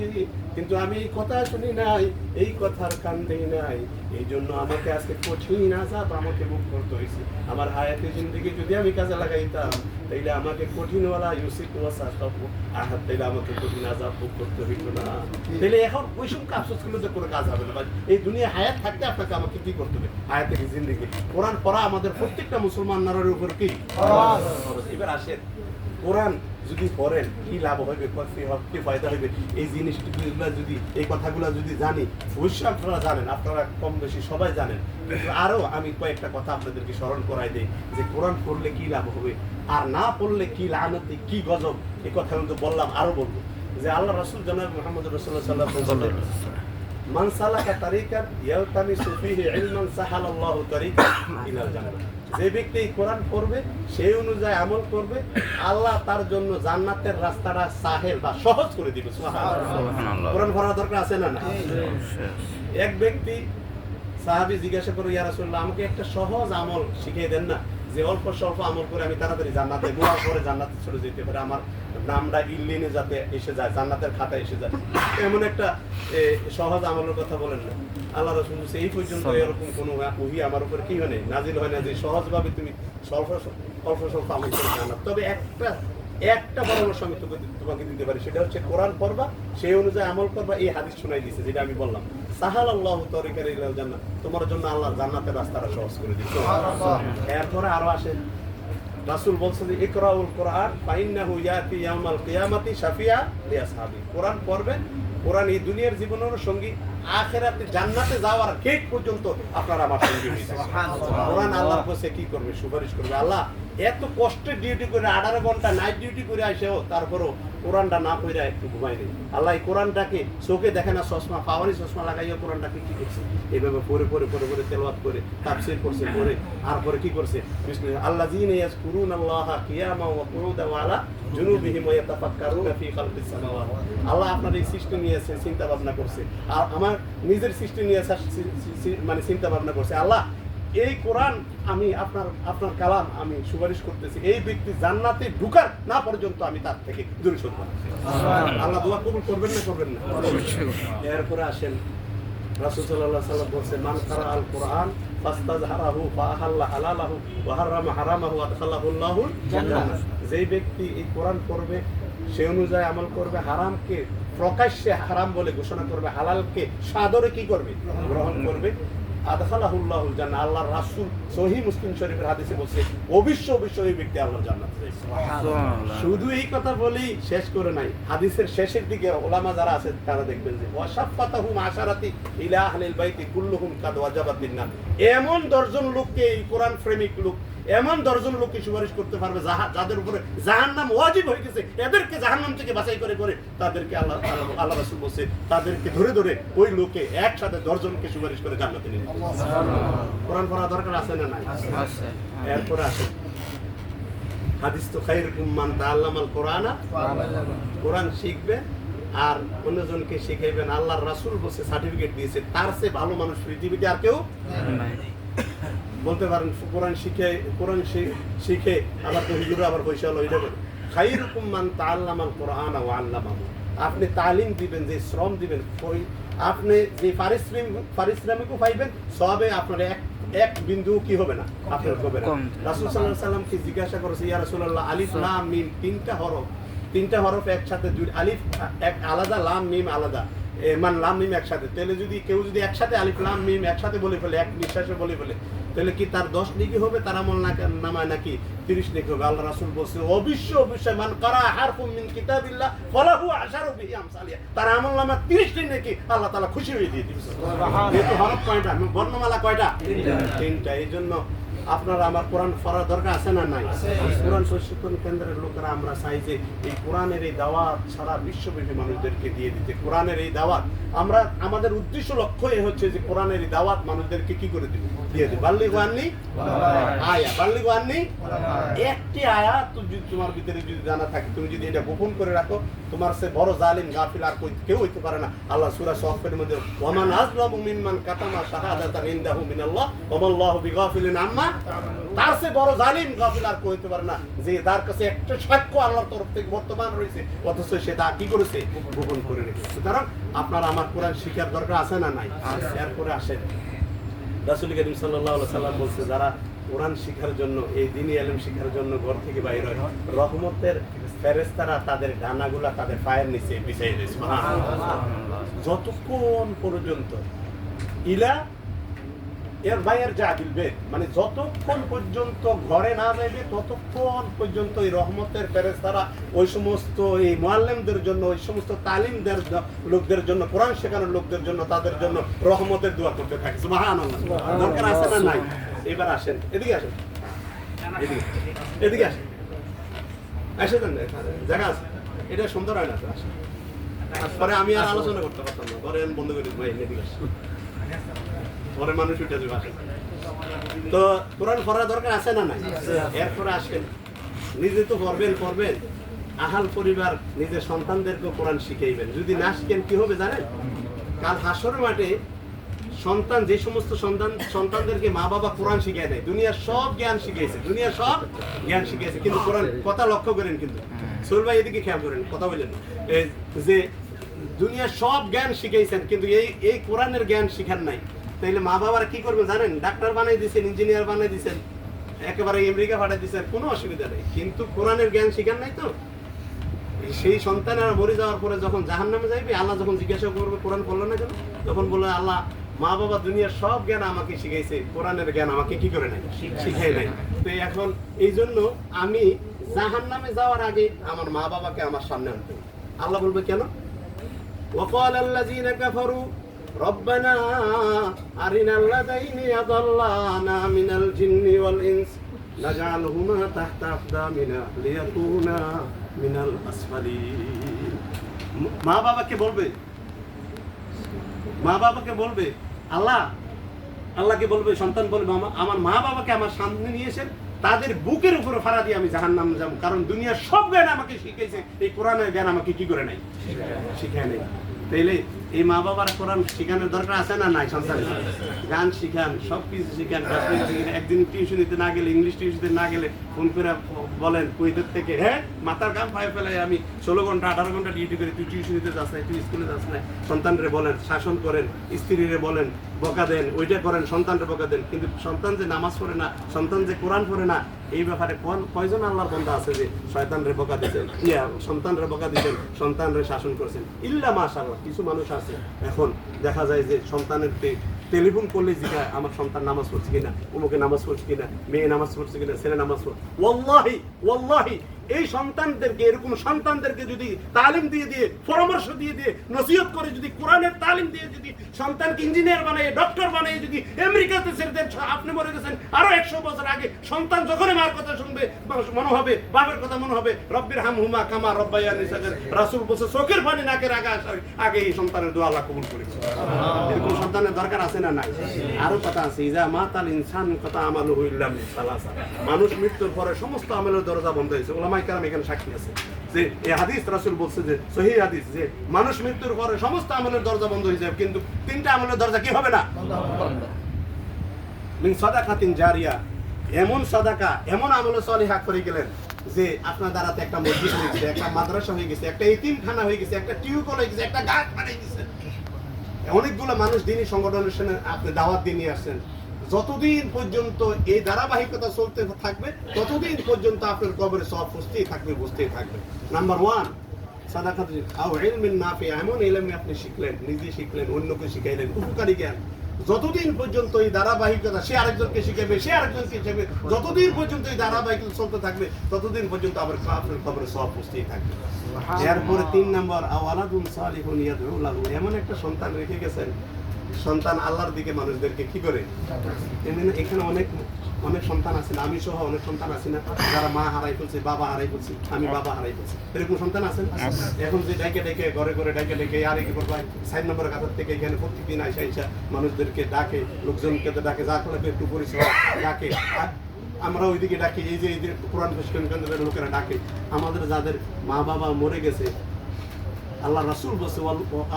কিন্তু আমি এই কথা শুনি নাই, এই কথার কান দেই নাই। এই জন্য আমাকে আজকে কঠিন আযাব আমাকে ভোগ করতে হয়েছে। আমার হায়াতে জিন্দেগি যদি আমি কাজে লাগাইতাম তাইলে আমাকে কঠিনওয়ালা ইউসিক ওয়াসাকাবু আহাদ, তাইলে আমাকে কঠিন আযাব ভোগ করতে হইত না। তাইলে এখন ওই সব আফসোসগুলো যে কোনো কাজ হবে না। এই দুনিয়া হায়াত থাকতে আপনাকে আমাকে কি করতে হবে? হায়াতে জিন্দেগি কোরআন পড়া আমাদের প্রত্যেকটা মুসলমান নারীর উপর কি ফরজ। এবার আসেন কোরআন যদি পড়েন কি লাভ হবে, কি ফায়দা হবে, এই জিনিসগুলো যদি, এই কথাগুলো যদি জানি, অবশ্যই আপনারা জানেন, আপনারা কম বেশি সবাই জানেন, কিন্তু আরো আমি কয়েকটা কথা আপনাদেরকে স্মরণ করাই দেই যে কোরআন পড়লে কি লাভ হবে আর না পড়লে কি লানতি, কি গজব। এই কথা কিন্তু বললাম, আরো বলবো যে আল্লাহ রাসূল জনাব মুহাম্মদ রাসূলুল্লাহ সাল্লাল্লাহু আলাইহি ওয়াসাল্লাম মান সালাকা তারিকান ইয়ালতামিসু ফীহি ইলমান সাহালাল্লাহু তারিকান ইলাল জান্নাহ। যে ব্যক্তি কোরআন পড়বে সেই অনুযায়ী আমল করবে, আল্লাহ তার জন্য জান্নাতের রাস্তাটা সাহেল বা সহজ করে দিবে। সুবহানাল্লাহ। কোরআন পড়ার দরকার আছে না? না। এক ব্যক্তি সাহাবী জিজ্ঞাসা করে ইয়া রাসূলুল্লাহ আমাকে একটা সহজ আমল শিখিয়ে দেন না, যে অল্প স্বল্প আমল করে আমি তাড়াতাড়ি জান্নাতে গোয়ার পরে জান্নাতে চলে যেতে পারে, আমার নামটা ইল্লিনে যাতে এসে যায়, জান্নাতের খাতায় এসে যায়, এমন একটা সহজ আমলের কথা বলেন না। আল্লাহ রাসূল বলেছে এই পর্যন্ত এরকম কোনো ওহী আমার উপর কি হয় না, নাজিল হয় না যে সহজভাবে তুমি অল্প স্বল্প আমল করে জান্নাত। তবে একটা পরামর্শ আমি তোমাকে দিতে পারি, সেটা হচ্ছে কোরআন পড়বা, সেই অনুযায়ী আমল করবা। এই হাদিস শোনাই দিয়েছে যেটা আমি বললাম, সাহালাল্লাহু তরিকার ইলাল জান্নাত, তোমার জন্য আল্লাহ জান্নাতের রাস্তাটা সহজ করে দিয়েছে। এরপরে আরো আসে, রাসূল বলছেন যে ইকরাউল কোরআন ফাইন্নাহু ইয়াতি ইয়াউমাল কিয়ামাতি শাফিয়া লিআসহাবি। কোরআন পড়বেন, কোরআন এই দুনিয়ার জীবনের সঙ্গী, আখিরাতে জান্নাতে যাওয়ার গেট পর্যন্ত আপনারা আমার সঙ্গী হয়ে যাবেন। কোরআন আল্লাহর কাছে কি করবে? সুপারিশ করবে। আল্লাহ এত কষ্টের ডিউটি করে 18 ঘন্টা নাইট ডিউটি করে আসেও তারপরও কোরআনটা না পড়ে একটু ঘুমাই নেই। আল্লাহ এই কোরআনটাকে চোখে দেখে না, চশমা পাওয়ারি চশমা লাগাইয়া কোরআনটাকে কি করছে? এইভাবে পড়ে পড়ে পড়ে পড়ে তেলাওয়াত করে তাফসীর করছে, পড়ে আর পরে কি করছে? আল্লাযীনা ইয়াযকুরুনাল্লাহা কিয়ামান ওয়া কুউদান ওয়া আলা জুনুবিহিম ওয়া ইয়াতাফাক্কারুনা ফি খালকিস সামাওয়াতি। আল্লাহ আপনার এই সৃষ্টি নিয়ে চিন্তা ভাবনা করছে, আর আমার নিজের সৃষ্টি নিয়ে মানে চিন্তা ভাবনা করছে। আল্লাহ এই কোরআন আমি আপনার কালাম আমি সুপারিশ করতেছি, এই ব্যক্তি জান্নাতে ঢুকার না পর্যন্ত আমি তার থেকে দূরে সরব না। আল্লাহ দোয়া কবুল করবেন না করবেন না? এরপরে আসেন, রাসূল সাল্লাল্লাহু আলাইহি ওয়াসাল্লাম বলেছেন, মান কারা আল কোরআন ফাস্তাযহারাহু ফাআহাল্লা হালালাহু ওয়া হারামা হারামাহু আদখালাহুল্লাহু জান্নাহ। যেই ব্যক্তি এই কোরআন পড়বে, সেই অনুযায়ী আমল করবে, হারামকে প্রকাশ্যে হারাম বলে ঘোষণা করবে, হালালকে সাদরে কি করবে? গ্রহণ করবে, আদখালাহুল্লাহুল জান্নাহ। আল্লাহর রাসূল সহিহ মুসলিম শরীফের হাদিসে বলছে, অবশ্যই এই ব্যক্তি আল্লাহর জান্নাতে যাবে। শুধু এই কথা বলেই শেষ করে নাই, হাদিসের শেষের দিকে ওলামা যারা আছে তারা দেখবেন যে ওয়াশাফাতাহুম আশারাতি ইলা আহলিল বাইতি কুল্লুহুম কাদ ওয়াজাবাতিন নার। এমন 10 জন লোককে, এই কোরআন প্রেমিক লোক এমন 10 জন লোককে সুপারিশ করতে পারবে যাদের উপরে জাহান্নাম ওয়াজিব হয়ে গেছে, এদেরকে জাহান্নাম থেকে বাছাই করে করে তাদেরকে আল্লাহ রাসূল বলছে, তাদেরকে ধরে ধরে ওই লোকে একসাথে 10 জনকে সুপারিশ করে জান্নাতে নিয়ে যাবে। কোরআন পড়া দরকার আছে না নাই? আছে। এরপর আসে হাদিস তো খায়রুকুম মান তাআল্লামাল কোরআনা, কোরআন শিখবে আর অন্যজনকে শিখাইবেন। আল্লাহর রাসূল বলছে, সার্টিফিকেট দিয়েছে, তার চেয়ে ভালো মানুষ পৃথিবীতে আর কেউ নাই। বলতে পারেন কোরআন শিখে আবার তো হুজুর আবার পয়সা হলো, এটা বলে খায়রুকুম মান তাআল্লামাল কোরআনা ওয়া আল্লামাহু। আপনি তালিম দিবেন, যে শ্রম দিবেন, আপনি যে পারিশ্রমিকও পাইবেন, সবে আপনার এক বিন্দু কি হবে না, আপনার হবে না। রাসূল সাল্লাল্লাহু আলাইহি সাল্লামকে জিজ্ঞাসা করেছে, ইয়া রাসূলুল্লাহ, আলিফ লাম মিম তিনটা হরফ একসাথে, আলিফ এক আলাদা, লাম মিম আলাদা, মানে লাম মিম একসাথে, তাহলে যদি কেউ একসাথে আলিফ লাম মিম একসাথে বলে ফেলে, এক নিঃশ্বাসে বলে ফেলে, তাহলে কি তার 10 নেকি হবে, তার আমল নামায় নাকি 30 নেকি হবে? আল্লাহ রাসূল বলছে, অবশ্যই মান কারা হারফুম মিন কিতাবিল্লাহ ফালাহু আশারু বিহি আমসালিয়া, তার আমল নামা 30 নেকি আল্লাহ তাআলা খুশি হয়ে দিয়ে দিবেন। সুবহানাল্লাহ। এই তো হরফ কয়টা, বর্ণমালা কয়টা? 3টা। এইজন্য আপনারা আমার কোরআন পড়ার দরকার আছে না নাই? কোরআন প্রশিক্ষণ কেন্দ্রের লোকেরা আমরা চাই যে এই কোরআনের এই দাওয়াত সারা বিশ্বব্যাপী মানুষদেরকে দিয়ে দিতে। কোরআনের এই দাওয়াত আমরা, আমাদের উদ্দেশ্য লক্ষ্যই হচ্ছে যে কোরআনের এই দাওয়াত মানুষদেরকে কি করে দিব? দিয়ে দিব। বাল্লিগু আন্নি আয়া, বাল্লিগু আন্নি। একটি আয়াত যদি তোমার ভিতরে যদি জানা থাকে, তুমি যদি এটা গোপন করে রাখো, তোমার সে বড় জালিম গাফিল আর কেউ হইতে পারে না। আল্লাহ সূরা সফের মধ্যে ওয়ামান আযলামু মিম্মান কাতামা শাহাদাতান ইনদাহু মিনাল্লাহ ওয়াল্লাহু বিগাফিলিন আম্মা, তার চেয়ে বড় জালিম গাফিল আর কেউ হইতে পারে না, যে তার কাছে একটা সাক্ষ্য আল্লাহর তরফ থেকে বর্তমান রয়েছে, অথচ সে তা কি করেছে? গোপন করে রেখেছে। সুতরাং আপনারা আমার কোরআন শিখার দরকার আছে না নাই? এরপরে আসেন, রাসূল করিম সাল্লাল্লাহু আলাইহি সাল্লাম বলছে, যারা কোরআন শিখার জন্য, এই দ্বীনি ইলম শিখার জন্য ঘর থেকে বাইর হয়, রহমতের ফেরেশতারা তাদের ডানাগুলা তাদের পায়ের নিচে বিছাই দেয়। সুবহানাল্লাহ। যতক্ষণ পর্যন্ত ইলা এর বাইরের জাবিল বেদ, মানে যতক্ষণ পর্যন্ত ঘরে না যাবে ততক্ষণ পর্যন্ত এই রহমতের ফেরেশতারা ওই সমস্ত এই মুআল্লিমদের জন্য, ওই সমস্ত তালিমদের লোকদের জন্য, কোরআন শেখানোর লোকদের জন্য, তাদের জন্য রহমতের দোয়া করতে থাকে। সুবহানাল্লাহ। দরকার আছে না নাই? এবার আসেন, এদিকে আসেন, এদিকে আসেন, আসেন, জায়গা আছে, এটা সুন্দর হয় না? আসেন, পরে আমি আর আলোচনা করতে পারতাম না, পরে আমি বন্ধ করে দিই। ভাই এদিকে আসেন, পরে মানুষ উঠে যাবে। আসেন, তো কোরআন পড়ার দরকার আছে না নাই? এরপরে আসেন, নিজে তো পড়বেন, আহাল পরিবার নিজের সন্তানদেরকে কোরআন শিখাইবেন। যদি না শিখেন কি হবে জানেন? কাল হাসরের মাঠে সন্তান, যে সমস্ত সন্তানদেরকে মা বাবা কোরআন শিখায় নাই, দুনিয়ার সব জ্ঞান শিখিয়েছে, কিন্তু কোরআন, কথা লক্ষ্য করেন কিন্তু সুর ভাই, এদিকে খেয়াল করেন, কথা বলেন, যে দুনিয়ার সব জ্ঞান শিখাইছেন কিন্তু এই কোরআনের জ্ঞান শিখান নাই, তাইলে মা বাবারা কি করবে জানেন? ডাক্তার বানাই দিয়েছেন, ইঞ্জিনিয়ার বানাই দিয়েছেন, একেবারে আমেরিকা পাঠাই দিয়েছেন, কোনো অসুবিধা নেই, কিন্তু কোরআনের জ্ঞান শিখান নাই তো। সেই সন্তানেরা মরে যাওয়ার পরে যখন জাহান্নামে যাইবে, আল্লাহ যখন জিজ্ঞাসা করবে কোরআন পড়লো না কেন, তখন বললো আল্লাহ মা বাবা দুনিয়ার সব জ্ঞান আমাকে শিখাইছে, কোরআনের জ্ঞান আমাকে কি করে নাই, শিখাই নাই। তো এখন এই জন্য আমি জাহান্নামে যাওয়ার আগে আমার মা বাবাকে আমার সামনে আনতে হবে। আল্লাহ বলবে কেন? وقال الذين كفروا ربنا أرنا الذين أضلانا من الجن والإنس نجعلهما تحت أقدامنا ليكونا من الأسفلين। মা বাবাকে বলবে, মা বাবাকে বলবে আল্লাহকে বলবে, সন্তান বলবে আমার মা বাবাকে আমার সামনে নিয়ে এসেন, তাদের বুকের উপরে ফাড়া দিয়ে আমি জাহান্নাম যাব, কারণ দুনিয়ার সব জ্ঞান আমাকে শিখাইছে, এই কোরআনের জ্ঞান আমাকে কি করে নাই, শিখায় নাই। তাইলে এই মা বাবার কোরআন শিখানোর দরকার আছে না নাই? সন্তান গান শিখান, সব কিছু শিখান। একদিন টিউশনিতে না গেলে, ইংলিশ টিউশনিতে না গেলে ফোন করে বলেন কুয়েতের থেকে, হ্যাঁ মাথার গাম পায়ে ফেলে আমি 16 ঘন্টা 18 ঘন্টা ডিউটি করি, তুই টিউশনিতে যাস নাই, তুই স্কুলে যাস নাই। সন্তানরে বলেন, শাসন করেন, স্ত্রীরে বলেন, বকা দেন, ওইটা করেন, সন্তানরে বকা দেন। কিন্তু সন্তান যে নামাজ পড়ে না, সন্তান যে কোরআন পড়ে না, এই ব্যাপারে কয়জন আল্লাহর বান্দা আছে যে শয়তানরে বকা দিতেন, সন্তানরে বকা দিতেন, সন্তানরে শাসন করেছেন? ইল্লা মাশাআল্লাহ কিছু মানুষ আছে। এখন দেখা যায় যে সন্তানের টেলিফোন করলে জিজ্ঞাসা আমার সন্তান নামাজ পড়ছে কিনা, অমুকে নামাজ পড়ছে কিনা, মেয়ে নামাজ পড়ছে কিনা, ছেলে নামাজ পড়ছে। ওয়াল্লাহি এই সন্তানদেরকে, এরকম সন্তানদেরকে যদি তালিম দিয়ে পরামর্শ দিয়ে নসিহত করে, যদি কোরআনের তালিম দিয়ে যদি সন্তানকে ইঞ্জিনিয়ার বানায়, ডক্টর বানায়, যদি আমেরিকাতে ছেড়ে দেন, আপনি মরে গেছেন আরো 100 বছর আগে, সন্তান যখনই মার কথা শুনবে মনে হবে, বাবার কথা মনে হবে, রব্বির হামহুমা কামা রব্বায়ানি সাগীরা। রাসূল বলছে চোখের পানি নাকের আগে এই সন্তানের দোয়া আল্লাহ কবুল করেছে। এরকম সন্তানের দরকার আছে না নাই? আরো কথা আছে, ইজা মাতাল ইনসান কথা আমালুহু ইল্লা মিন সালাসা। মানুষ মৃত্যুর পরে সমস্ত আমলের দরজা বন্ধ হয়েছে। উলামায়ে কেরাম এখানে সাক্ষী আছে যে এই হাদিস রাসূল বলছে যে সহিহ হাদিস, যে মানুষ মৃত্যুর পরে সমস্ত আমলের দরজা বন্ধ হয়ে যাবে, কিন্তু 3টা আমলের দরজা কি হবে না? মিন সাদাকাতিন জারিয়া, এমন সাদাকা, এমন আমলে সলিহা করে গেলেন যে আপনার দ্বারাতে একটা মসজিদ হয়ে গেছে, একটা মাদ্রাসা হয়ে গেছে, একটা এতিমখানা হয়ে গেছে, একটা টিউবওয়েল হয়ে গেছে, একটা গাছ বানিয়ে গেছে। অনেকগুলো মানুষ দিনই সংগঠনের সামনে আপনি দাওয়াত দিয়ে নিয়ে আসছেন। যতদিন পর্যন্ত এই ধারাবাহিকতা চলতে থাকবে, ততদিন পর্যন্ত আপনার কবরে সওয়াব বুঝতেই থাকবে। নাম্বার 1 সাদাকাত আও ইলমিন নাফি, এমন ইলম আপনি শিখলেন, নিজে শিখলেন, অন্যকে শিখাইলেন, উপকারী জ্ঞান। যতদিন পর্যন্ত এই ধারাবাহিকতা, সে আরেকজনকে শিখাবে, সে আরেকজনকে শিখাবে, যতদিন পর্যন্ত এই ধারাবাহিকতা চলতে থাকবে, ততদিন পর্যন্ত আপনার কবরে সওয়াব বুঝতেই থাকবে। এরপরে 3 নম্বর আওয়ালাদুন সালিহুন ইয়াদউ লাহু, এমন একটা সন্তান রেখে গেছেন, সন্তান আল্লাহর দিকে মানুষদেরকে কি করে। এখানে অনেক সন্তান আছে না, আমি সহ অনেক সন্তান আছে না, যারা মা হারাই ফেলছে, বাবা হারাই ফেলছে, আমি বাবা হারাই ফেলছি, এরকম সন্তান আছে। এখন যে ডেকে ঘরে ডেকে আরে কি করবো 4 নম্বরের কাতার থেকে এখানে প্রত্যেকদিন আইসা মানুষদেরকে ডাকে, লোকজনকে ডাকে, যা করে একটু পরিষেবা ডাকে, আমরা ওইদিকে ডাকি। এই যে কোরআন কেন্দ্রের লোকেরা ডাকে। আমাদের যাদের মা বাবা মরে গেছে, আল্লাহ রাসূল বলছে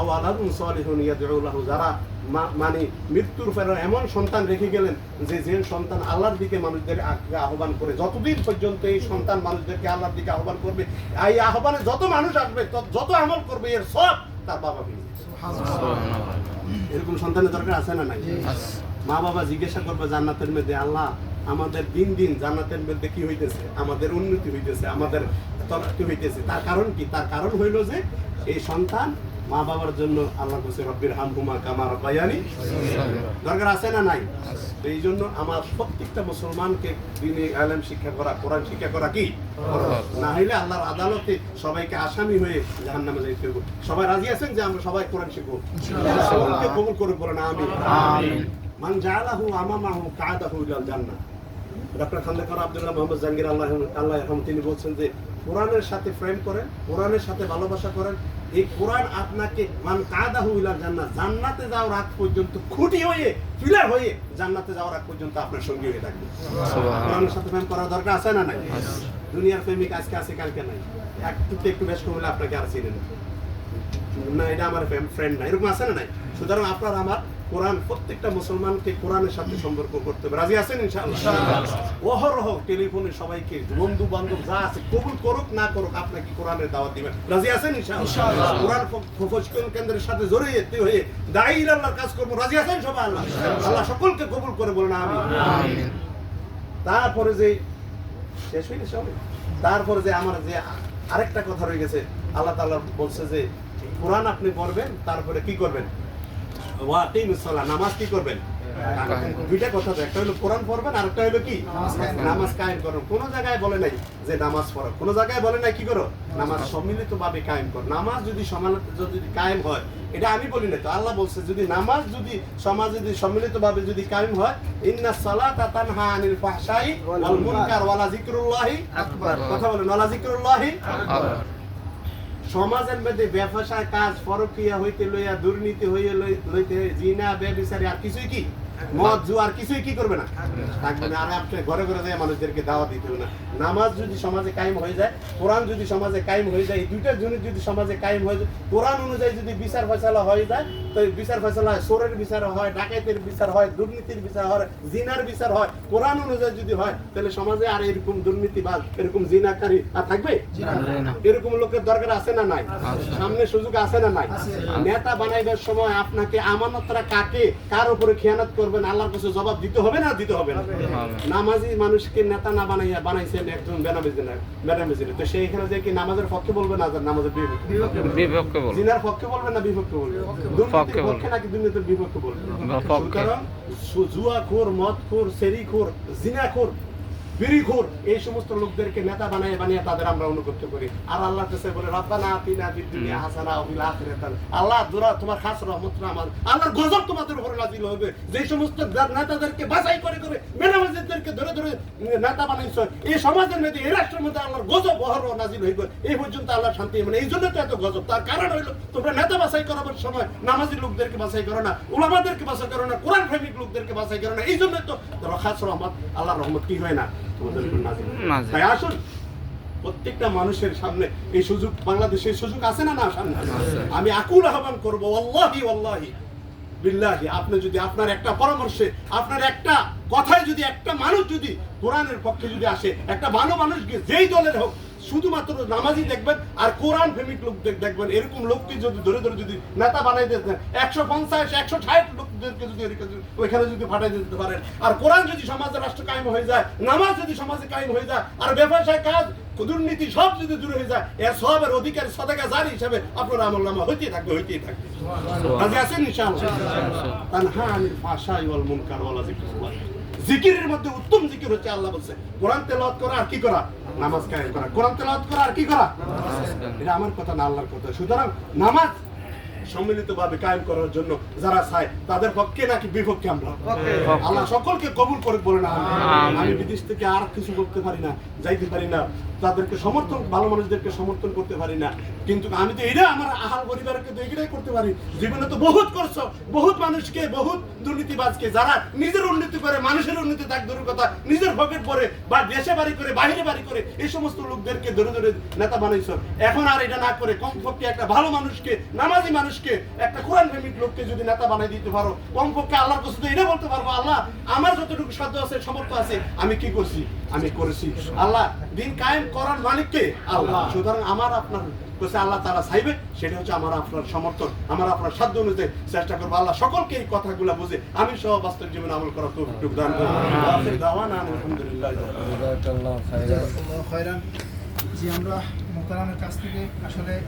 আওয়ালাদুন সালিহুন ইয়াদউ লাহু, যারা মানে মৃত্যুর পরে এমন সন্তান রেখে গেলেন যে সন্তান আল্লাহর দিকে মানুষদের আহ্বান করে, যতদিন পর্যন্ত এই সন্তান মানুষদেরকে আল্লাহর দিকে আহ্বান করবে, এই আহ্বানে যত মানুষ আসবে, যত আমল করবে, এর সব তার বাবা পেয়ে যাবে। এরকম সন্তানের দরকার আছে না নাই? মা বাবা জিজ্ঞাসা করবে জান্নাতের মধ্যে, আল্লাহ আমাদের দিন জান্নাতের মধ্যে কি হইতেছে, আমাদের উন্নতি হইতেছে, আমাদের তরক্কি হইতেছে। তার কারণ কি? তার কারণ হইল যে এই সন্তান মা বাবার জন্য আল্লাহ বলছে রব্বির হামহুমা কামা রাব্বায়ানি। দরকার আছে না নাই? এই জন্য আমার প্রত্যেকটা মুসলমানকে দ্বীনি ইলম শিক্ষা করা, কোরআন শিক্ষা করা কি, না হইলে আল্লাহর আদালতে সবাইকে আসামি হয়ে জাহান্নামে যাইতে হবে। সবাই রাজি আছেন যে আমরা সবাই কোরআন শিখব? সকলকে কবুল করে বলেন আমিন। মান জাআলাহু আমামাহু কাদাহু ইলাল জান্নাহ। ডক্টর খান্দেকার আব্দুল্লাহ মোহাম্মদ জাহাঙ্গীর আল্লাহ তিনি বলছেন যে কোরআনের সাথে প্রেম করেন, কোরআনের সাথে ভালোবাসা করেন, এই কোরআন আপনাকে মান কাদাহু ইলাল জান্নাহ, জান্নাতে যাওয়ার আগ পর্যন্ত খুঁটি হয়ে, পিলার হয়ে জান্নাতে যাওয়ার আগ পর্যন্ত আপনার সঙ্গী হয়ে থাকবে। কোরআনের সাথে প্রেম করার দরকার আছে না নাই? দুনিয়ার প্রেমিক আজকে আছে, কালকে নাই। একটু বেশ কমলে আপনাকে আর চিনে না, এটা আমার ফ্রেন্ড না, এরকম আছে না নাই? সুতরাং আপনার আমার কোরআন, প্রত্যেকটা মুসলমানকে কোরআনের সাথে সম্পর্ক করতে হবে। রাজি আছেন ইনশাআল্লাহ? অহরহ টেলিফোনে সবাইকে, বন্ধু বান্ধব যা আছে, কবুল করুক না করুক, আপনাকে কোরআনের দাওয়াত দিবেন। রাজি আছেন ইনশাআল্লাহ? কোরআন প্রশিক্ষণ কেন্দ্রের সাথে জড়িয়ে হয়ে দায়ী আল্লাহর কাজ করবো। রাজি আছেন সবাই? আল্লাহ সকলকে কবুল করে বলেন আমিন। তারপরে যে শেষ হয়ে গেছে, তারপরে যে আমার যে আরেকটা কথা রয়ে গেছে, আল্লাহ তাআলা বলছে যে কোরআন আপনি পড়বেন, তারপরে কি করবেন? ওয়া আকিমুস সালাহ, নামাজ কি করবেন? দুইটা কথা তো, একটা হলো কোরআন পড়বেন, আর একটা হলো কি? নামাজ কায়েম করো। কোন জায়গায় বলে নাই যে নামাজ পড়ো, কোন জায়গায় বলে নাই কি করো? নামাজ সম্মিলিতভাবে কায়েম করো। নামাজ যদি যদি কায়েম হয়, এটা আমি বলি না তো, আল্লাহ বলছে যদি নামাজ যদি সমাজে যদি সম্মিলিতভাবে যদি কায়েম হয়, ইন্নাস সালাতা তানহা আনিল ফাহশাই ওয়াল মুনকার ওয়ালা যিকরুল্লাহি আকবার। কথা বলেন, ওয়ালা যিকরুল্লাহি আকবার। সমাজের মধ্যে ব্যবসায় কাজ, পরকীয়া হইতে লইয়া, দুর্নীতি হইয়া লইতে, জিনা, ব্যভিচারী আর কিছুই কি? মদ, জুয়া আর কিছুই কি করবে না, থাকবে না। আর আপনি ঘরে ঘরে যায় মানুষদেরকে দাওয়াত দিতে হবে না। নামাজ যদি সমাজে কায়েম হয়ে যায়, কোরআন যদি সমাজে কায়েম হয়ে যায়, এই দুইটার জন্য যদি সমাজে কায়েম হয়ে যায়, কোরআন অনুযায়ী যদি বিচার ফয়সালা হয়ে যায়, তো বিচার ফয়সালা হয়, চোরের বিচার হয়, ডাকাতের বিচার হয়, দুর্নীতির বিচার হয়, জিনার বিচার হয়, কোরআন অনুযায়ী যদি হয়, তাহলে সমাজে আর এরকম দুর্নীতিবাজ, এরকম জিনাকারী আর থাকবে? এরকম লোকের দরকার আছে না নাই? সামনে সুযোগ আছে না নাই? নেতা বানাইবার সময় আপনাকে আমানতরা কাকে, কার উপরে খেয়ানত করবেন, আল্লাহর কাছে জবাব দিতে হবে না? দিতে হবে না? নামাজি মানুষকে নেতা না বানাইয়া বানাইছেন একজন বেনামাজি, তো সেই এখানে যে কি নামাজের পক্ষে বলবে না নামাজের বিপক্ষে বলবে? জিনার পক্ষে বলবে না বিপক্ষে বলবে? দুর্নীতির পক্ষে নাকি দুর্নীতির বিপক্ষে বলবে? সুতরাং জুয়াখোর, মদখোর, সেরিখোর, জিনাখোর, বিড়িখোর, এই সমস্ত লোকদেরকে নেতা বানিয়ে তাদের আমরা অনুগত করি। আর আল্লাহ কাছে বলে রাব্বানা আতিনা ফিদ দুনিয়া হাসানা ওয়া ফিল আখিরাতি, আল্লাহ দুরা তোমার খাস রহমতটা আমার, আল্লাহর গজব তোমাদের উপরে নাযিল হবে। যে সমস্ত নেতাদেরকে বাছাই করে বেনামাজিদেরকে ধরে নেতা বানাইছো, এই সমাজের মধ্যে, এই রাষ্ট্রের মধ্যে আল্লাহর গজব বহর নাযিল হইবে। এই পর্যন্ত আল্লাহ শান্তি মানে এই জন্য তো এত গজব। তার কারণ হইলো তোমরা নেতা বাছাই করার সময় নামাজি লোকদেরকে বাছাই করো না, উলামাদেরকে বাছাই করো না, কোরআন প্রেমিক লোকদেরকে বাছাই করো না। এই জন্য তো খাস রহমত, আল্লাহর রহমত কি হয় না তোমাদের উপর নাযিল। তাই আসুন, প্রত্যেকটা মানুষের সামনে এই সুযোগ, বাংলাদেশের সুযোগ আছে না? না, সামনে আমি আকুল আহ্বান করবো, ওয়াল্লাহি ওয়াল্লাহি বিল্লাহি, আপনি যদি আপনার একটা পরামর্শে, আপনার একটা কথায় যদি একটা মানুষ যদি কোরআনের পক্ষে যদি আসে, একটা ভালো মানুষকে যেই দলের হোক, শুধুমাত্র নামাজি দেখবেন আর কোরআন প্রেমিক লোক দেখবেন, এরকম লোককে যদি ধরে যদি নেতা বানাই দিতেন, 150 160 লোকদেরকে যদি ওইখানে যদি পাঠাই দিতে পারেন, আর কোরআন যদি সমাজে রাষ্ট্র কায়েম হয়ে যায়, নামাজ যদি সমাজে কায়েম হয়ে যায়, আর ব্যবসায় কাজ, দুর্নীতি সব যদি দূর হয়ে যায়, এর সবের অধিকার সদাকা জারি হিসাবে আপনার আমলনামা হইতেই থাকবে। রাজি আছেন ইনশাআল্লাহ? তানহা আনিল ফাহশাই ওয়াল মুনকার ওয়ালা যিকরুল্লাহ। জিকিরের মধ্যে উত্তম জিকির হচ্ছে, আল্লাহ বলছে, কোরআন তেলাওয়াত করা আর কি করা? নামাজ কায়েম করা। কোরআন তেলাওয়াত করা আর কি করা? এটা আমার কথা না, আল্লাহর কথা। সুতরাং নামাজ সম্মিলিতভাবে কায়েম করার জন্য যারা চায়, তাদের পক্ষে নাকি বিপক্ষে আমরা? আল্লাহ সকলকে কবুল করে বলে না। আমি বিদেশ থেকে আর কিছু করতে পারি না, যাইতে পারি না, তাদেরকে সমর্থন, ভালো মানুষদেরকে সমর্থন করতে পারি না, কিন্তু আমি তো এটা আমার আহাল পরিবারকে তো এটাই করতে পারি। জীবনে তো বহুত করছো, বহুত মানুষকে, বহুত দুর্নীতিবাজকে, যারা নিজের উন্নতি করে, মানুষের উন্নতি থাক দূরের কথা, নিজের পকেট পরে বা দেশে বাড়ি করে, বাহিরে বাড়ি করে, এই সমস্ত লোকদেরকে ধরে নেতা বানাইছো। এখন আর এটা না করে কমপক্ষে একটা ভালো মানুষকে, নামাজি মানুষকে, একটা কোরআন প্রেমিক লোককে যদি নেতা বানাই দিতে পারো, কমপক্ষে আল্লাহর কাছে তো এটা বলতে পারবো, আল্লাহ আমার যতটুকু সাধ্য আছে, সামর্থ্য আছে, আমি কি করছি? আমি করেছি। আল্লাহ দিন কায়েম করার মালিককে আল্লাহ। সুতরাং আমার আপনার কাছে আল্লাহ তাআলা চাইবে, সেটা হচ্ছে আমার আপনার সমর্থন, আমার আপনার সাধ্য অনুযায়ী চেষ্টা করবো। আল্লাহ সকলকে এই কথাগুলো বুঝে আমি সহ বাস্তব জীবনে আমল করার তৌফিক দান করুন। আলহামদুলিল্লাহ। জাযাকাল্লাহু খায়রান। জি, আমরা মুহতারামের কাছ থেকে আসলে